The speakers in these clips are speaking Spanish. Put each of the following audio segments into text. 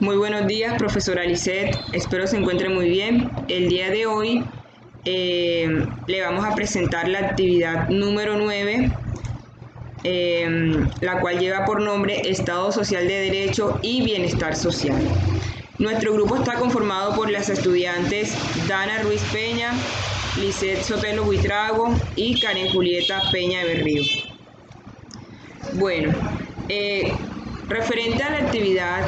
Muy buenos días, profesora Lisset. Espero se encuentre muy bien. El día de hoy le vamos a presentar la actividad número 9, la cual lleva por nombre Estado Social de Derecho y Bienestar Social. Nuestro grupo está conformado por las estudiantes Dana Ruiz Peña, Lisset Sotelo Buitrago y Karen Julieta Peña Berrío. Bueno, referente a la actividad,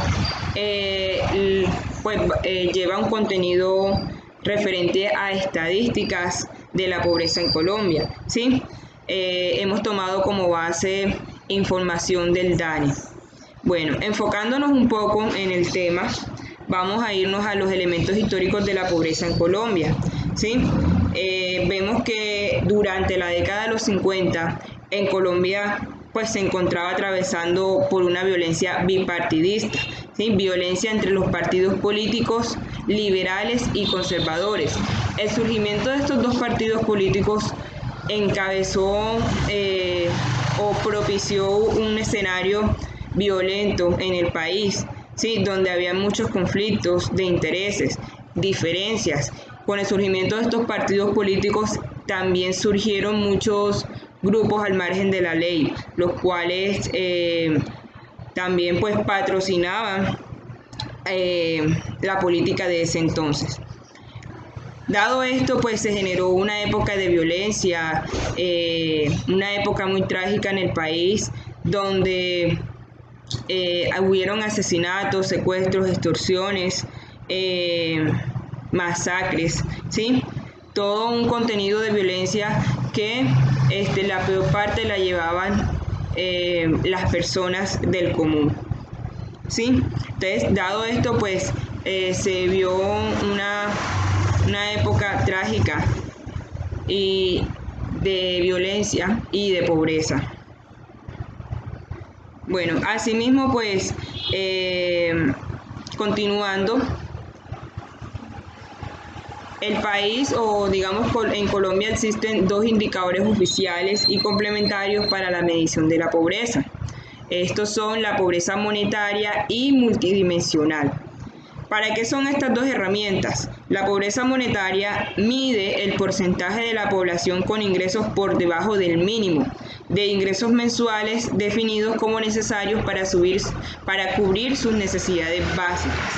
lleva un contenido referente a estadísticas de la pobreza en Colombia, ¿sí? Hemos tomado como base información del DANE. Bueno, enfocándonos un poco en el tema, vamos a irnos a los elementos históricos de la pobreza en Colombia, ¿sí? Vemos que durante la década de los 50 en Colombia pues se encontraba atravesando por una violencia bipartidista, ¿sí? Violencia entre los partidos políticos liberales y conservadores. El surgimiento de estos dos partidos políticos encabezó o propició un escenario violento en el país, ¿sí? Donde había muchos conflictos de intereses, diferencias. Con el surgimiento de estos partidos políticos también surgieron muchos grupos al margen de la ley, los cuales también pues patrocinaban la política de ese entonces. Dado esto, pues se generó una época de violencia, una época muy trágica en el país, donde hubieron asesinatos, secuestros, extorsiones, masacres, ¿sí? Todo un contenido de violencia que la peor parte la llevaban las personas del común, ¿sí? Entonces, dado esto, pues se vio una época trágica y de violencia y de pobreza. Bueno, asimismo, pues continuando, el país, o digamos en Colombia, existen dos indicadores oficiales y complementarios para la medición de la pobreza. Estos son la pobreza monetaria y multidimensional. ¿Para qué son estas dos herramientas? La pobreza monetaria mide el porcentaje de la población con ingresos por debajo del mínimo de ingresos mensuales definidos como necesarios para cubrir sus necesidades básicas,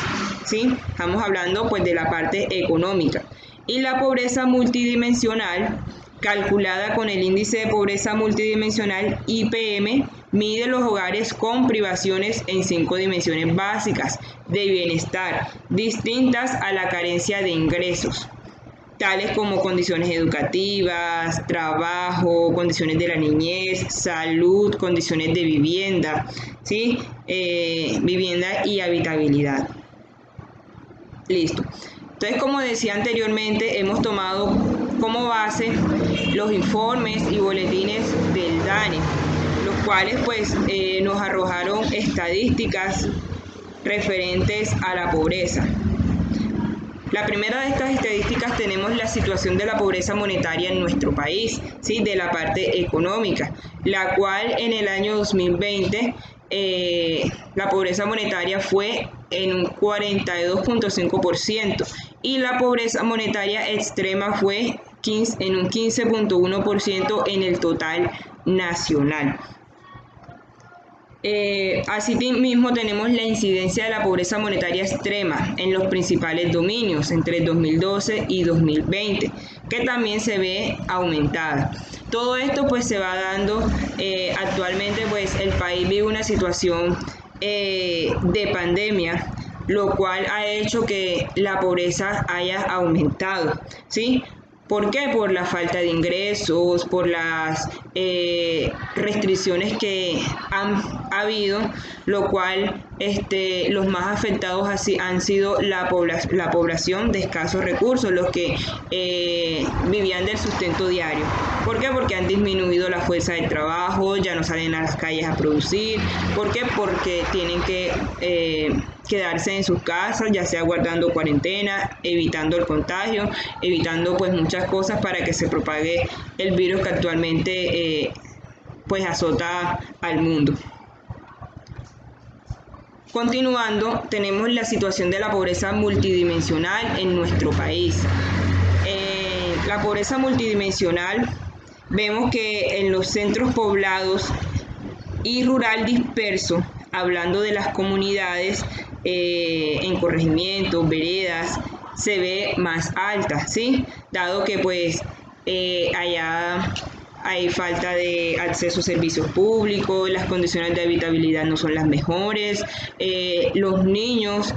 ¿sí? Estamos hablando pues de la parte económica. Y la pobreza multidimensional, calculada con el índice de pobreza multidimensional IPM, mide los hogares con privaciones en 5 dimensiones básicas de bienestar, distintas a la carencia de ingresos, tales como condiciones educativas, trabajo, condiciones de la niñez, salud, condiciones de vivienda, ¿sí? Vivienda y habitabilidad. Listo. Entonces, como decía anteriormente, hemos tomado como base los informes y boletines del DANE, los cuales pues nos arrojaron estadísticas referentes a la pobreza. La primera de estas estadísticas tenemos la situación de la pobreza monetaria en nuestro país, ¿sí? De la parte económica, la cual en el año 2020 la pobreza monetaria fue en un 42.5% y la pobreza monetaria extrema fue en un 15.1% en el total nacional. Asimismo tenemos la incidencia de la pobreza monetaria extrema en los principales dominios entre 2012 y 2020, que también se ve aumentada. Todo esto pues se va dando actualmente, pues el país vive una situación de pandemia, lo cual ha hecho que la pobreza haya aumentado, ¿sí? ¿Por qué? Por la falta de ingresos, por las restricciones que han habido, lo cual los más afectados han sido la población de escasos recursos, los que vivían del sustento diario. ¿Por qué? Porque han disminuido la fuerza de trabajo, ya no salen a las calles a producir. ¿Por qué? Porque tienen que quedarse en sus casas, ya sea guardando cuarentena, evitando el contagio, evitando pues muchas cosas para que se propague el virus que actualmente pues azota al mundo. Continuando, tenemos la situación de la pobreza multidimensional en nuestro país. La pobreza multidimensional, vemos que en los centros poblados y rural disperso, hablando de las comunidades en corregimientos, veredas, se ve más alta, ¿sí? Dado que pues allá hay falta de acceso a servicios públicos, las condiciones de habitabilidad no son las mejores, los niños,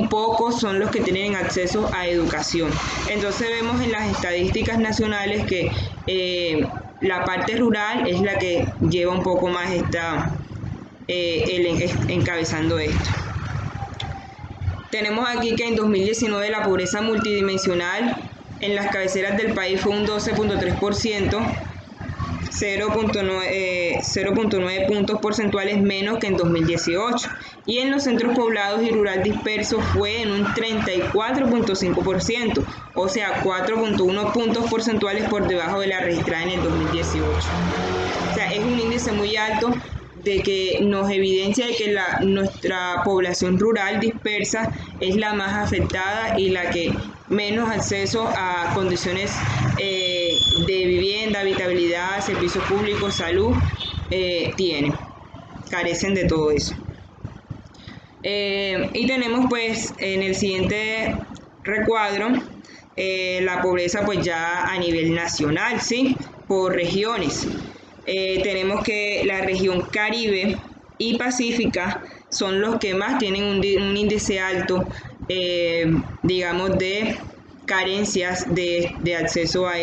pocos son los que tienen acceso a educación. Entonces vemos en las estadísticas nacionales que la parte rural es la que lleva un poco más encabezando esto. Tenemos aquí que en 2019 la pobreza multidimensional en las cabeceras del país fue un 12.3%, 0.9 puntos porcentuales menos que en 2018, y en los centros poblados y rural dispersos fue en un 34.5%, o sea, 4.1 puntos porcentuales por debajo de la registrada en el 2018. O sea, es un índice muy alto de que nos evidencia de que nuestra población rural dispersa es la más afectada y la que menos acceso a condiciones de vivienda, habitabilidad, servicios públicos, salud tiene. Carecen de todo eso. Y tenemos pues en el siguiente recuadro la pobreza pues ya a nivel nacional, ¿sí? Por regiones. Tenemos que la región Caribe y Pacífica son los que más tienen un índice alto, digamos, de carencias de acceso a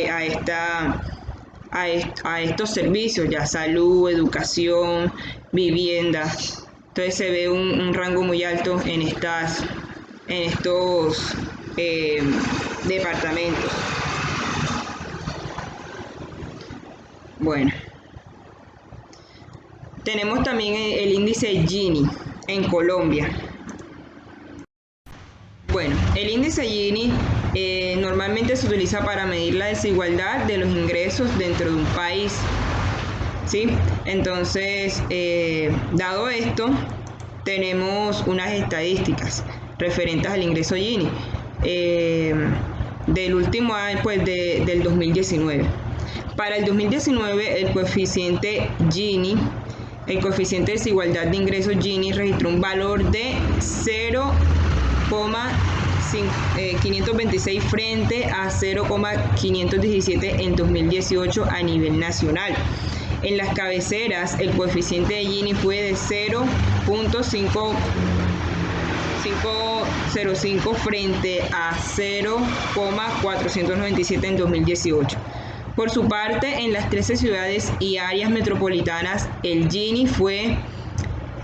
estos servicios, ya salud, educación, vivienda. Entonces se ve un rango muy alto en estos departamentos. Bueno. Tenemos también el índice Gini en Colombia. Bueno, el índice Gini normalmente se utiliza para medir la desigualdad de los ingresos dentro de un país, ¿sí? Entonces, dado esto, tenemos unas estadísticas referentes al ingreso Gini del último año, pues del 2019. Para el 2019, el coeficiente Gini, el coeficiente de desigualdad de ingresos Gini registró un valor de 0,526 frente a 0,517 en 2018 a nivel nacional. En las cabeceras, el coeficiente de Gini fue de 0.505 frente a 0,497 en 2018. Por su parte, en las 13 ciudades y áreas metropolitanas, el Gini fue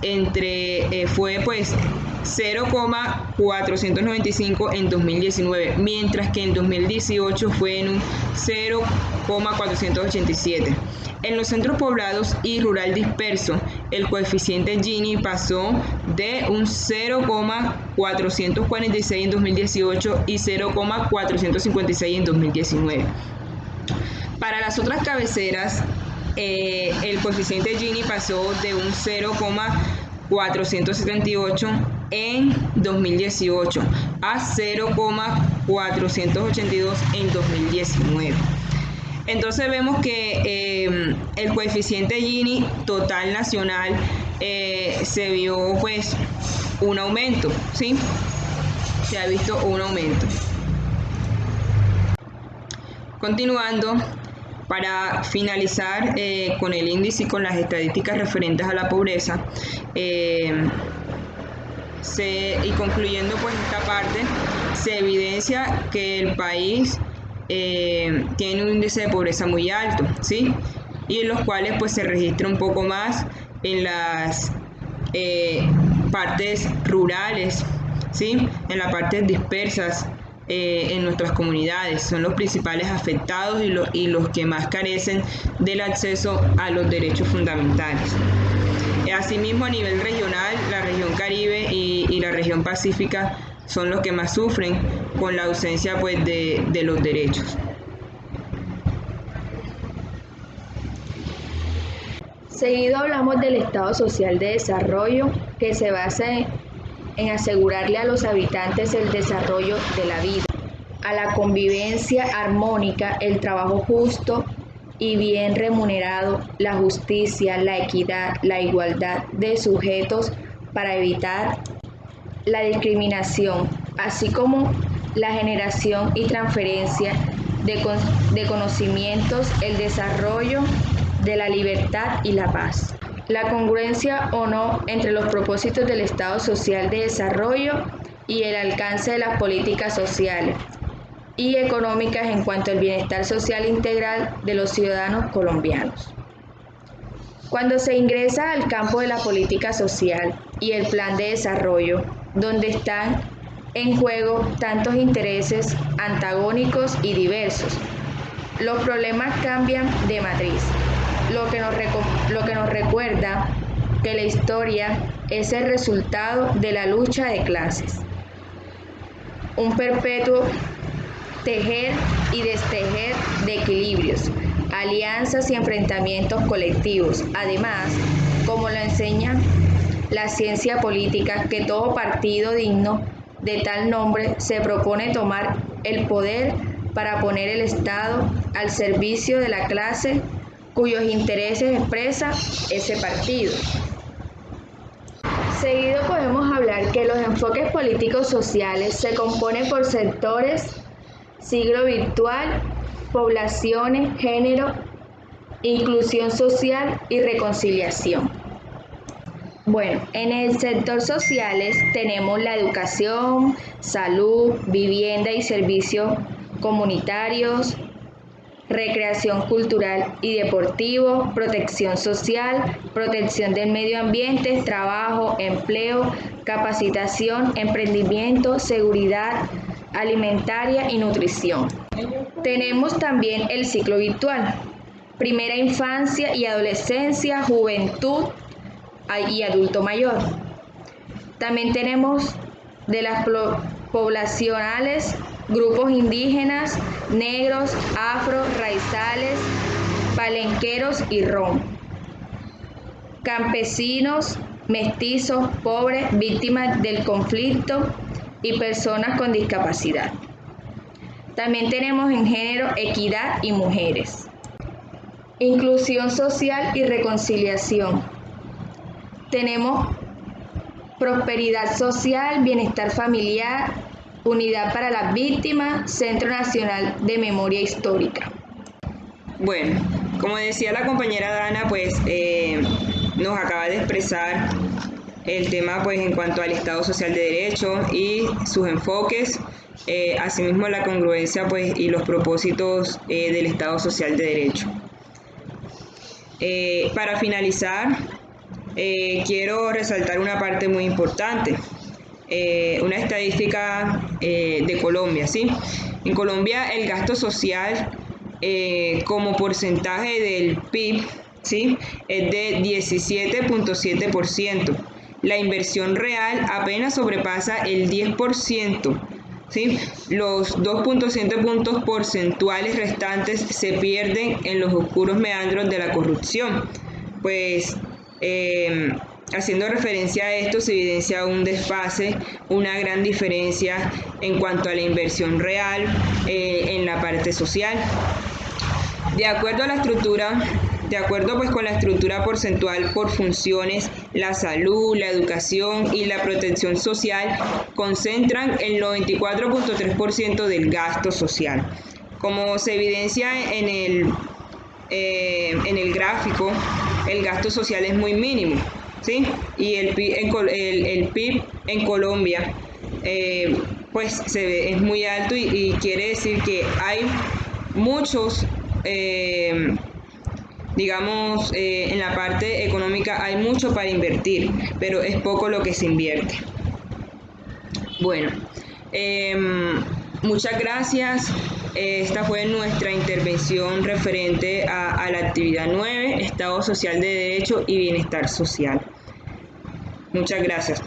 0,495 en 2019, mientras que en 2018 fue en un 0,487. En los centros poblados y rural disperso, el coeficiente Gini pasó de un 0,446 en 2018 y 0,456 en 2019. Para las otras cabeceras, el coeficiente Gini pasó de un 0,478 en 2018 a 0,482 en 2019. Entonces vemos que el coeficiente Gini total nacional se vio pues un aumento, ¿sí? Se ha visto un aumento. Continuando, para finalizar con el índice y con las estadísticas referentes a la pobreza, y concluyendo pues esta parte, se evidencia que el país tiene un índice de pobreza muy alto, ¿sí? Y en los cuales pues se registra un poco más en las partes rurales, ¿sí? En las partes dispersas en nuestras comunidades. Son los principales afectados y los que más carecen del acceso a los derechos fundamentales. Asimismo, a nivel regional, la región Caribe y la región Pacífica son los que más sufren con la ausencia pues, de los derechos. Seguido hablamos del Estado Social de Desarrollo que se base en asegurarle a los habitantes el desarrollo de la vida, a la convivencia armónica, el trabajo justo y bien remunerado, la justicia, la equidad, la igualdad de sujetos para evitar la discriminación, así como la generación y transferencia de conocimientos, el desarrollo de la libertad y la paz. La congruencia o no entre los propósitos del Estado Social de Desarrollo y el alcance de las políticas sociales y económicas en cuanto al bienestar social integral de los ciudadanos colombianos. Cuando se ingresa al campo de la política social y el plan de desarrollo, donde están en juego tantos intereses antagónicos y diversos, los problemas cambian de matriz, lo que nos recuerda que la historia es el resultado de la lucha de clases, un perpetuo tejer y destejer de equilibrios, alianzas y enfrentamientos colectivos. Además, como lo enseña la ciencia política, que todo partido digno de tal nombre se propone tomar el poder para poner el Estado al servicio de la clase cuyos intereses expresa ese partido. Seguido podemos hablar que los enfoques políticos sociales se componen por sectores, siglo virtual, poblaciones, género, inclusión social y reconciliación. Bueno, en el sector sociales tenemos la educación, salud, vivienda y servicios comunitarios, recreación cultural y deportivo, protección social, protección del medio ambiente, trabajo, empleo, capacitación, emprendimiento, seguridad alimentaria y nutrición. Tenemos también el ciclo virtual, primera infancia y adolescencia, juventud y adulto mayor. También tenemos de las poblacionales, grupos indígenas, negros, afro, raizales, palenqueros y rom, campesinos, mestizos, pobres, víctimas del conflicto y personas con discapacidad. También tenemos en género, equidad y mujeres. Inclusión social y reconciliación. Tenemos prosperidad social, bienestar familiar, unidad para las víctimas, Centro Nacional de Memoria Histórica. Bueno, como decía la compañera Dana, pues nos acaba de expresar el tema pues en cuanto al Estado Social de Derecho y sus enfoques, asimismo la congruencia pues y los propósitos del Estado Social de Derecho. Para finalizar, quiero resaltar una parte muy importante, una estadística de Colombia, ¿sí? En Colombia el gasto social como porcentaje del PIB, ¿sí?, es de 17.7%. La inversión real apenas sobrepasa el 10%. ¿Sí? Los 2.7 puntos porcentuales restantes se pierden en los oscuros meandros de la corrupción. Pues haciendo referencia a esto se evidencia un desfase, una gran diferencia en cuanto a la inversión real en la parte social. De acuerdo pues con la estructura porcentual por funciones, la salud, la educación y la protección social concentran el 94.3% del gasto social. Como se evidencia en el gráfico, el gasto social es muy mínimo, ¿sí? Y el PIB en Colombia pues es muy alto y quiere decir que hay muchos en la parte económica hay mucho para invertir, pero es poco lo que se invierte. Bueno, muchas gracias. Esta fue nuestra intervención referente a la actividad 9, Estado Social de Derecho y Bienestar Social. Muchas gracias.